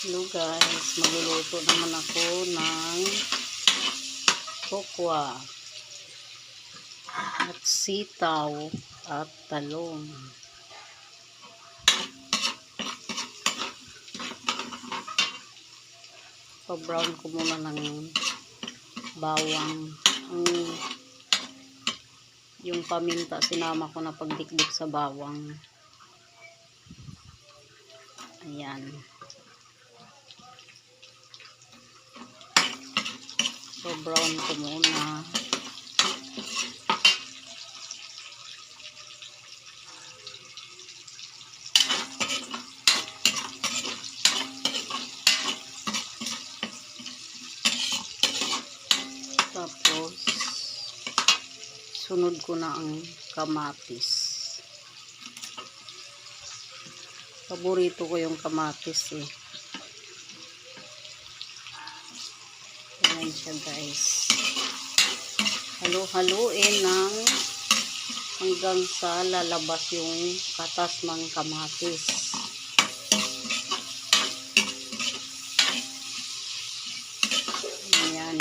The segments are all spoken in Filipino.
Hello guys, magluluto naman ako ng tokwa at sitaw at talong. Pa-brown ko muna ng bawang. Yung paminta sinama ko na pagdikdik sa bawang. Ayan. So brown ko muna. Tapos sunod ko na ang kamatis. Paborito ko yung kamatis eh. Ayan siya guys. Halo-haluin ng hanggang sa lalabas yung katas ng kamatis. Ayan.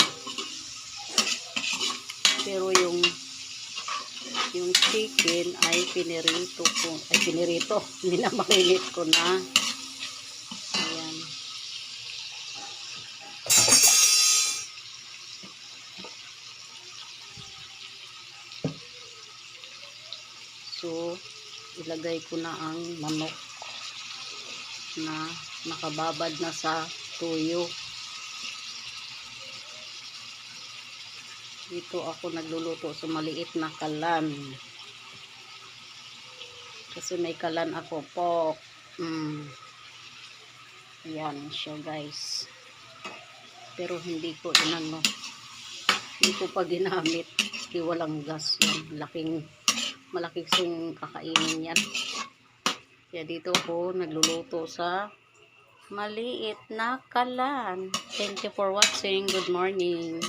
Pero yung chicken ay pinirito, minamarinate ko na. Ayan. So, ilagay ko na ang manok na nakababad na sa tuyo. Dito ako nagluluto sa maliit na kalan. Kasi may kalan ako po. Ayan siya guys. Pero hindi ko pa ginamit. Kasi walang gas yan. Malaking kakainin yan. Kaya dito ako nagluluto sa maliit na kalan. Thank you for watching. Good morning.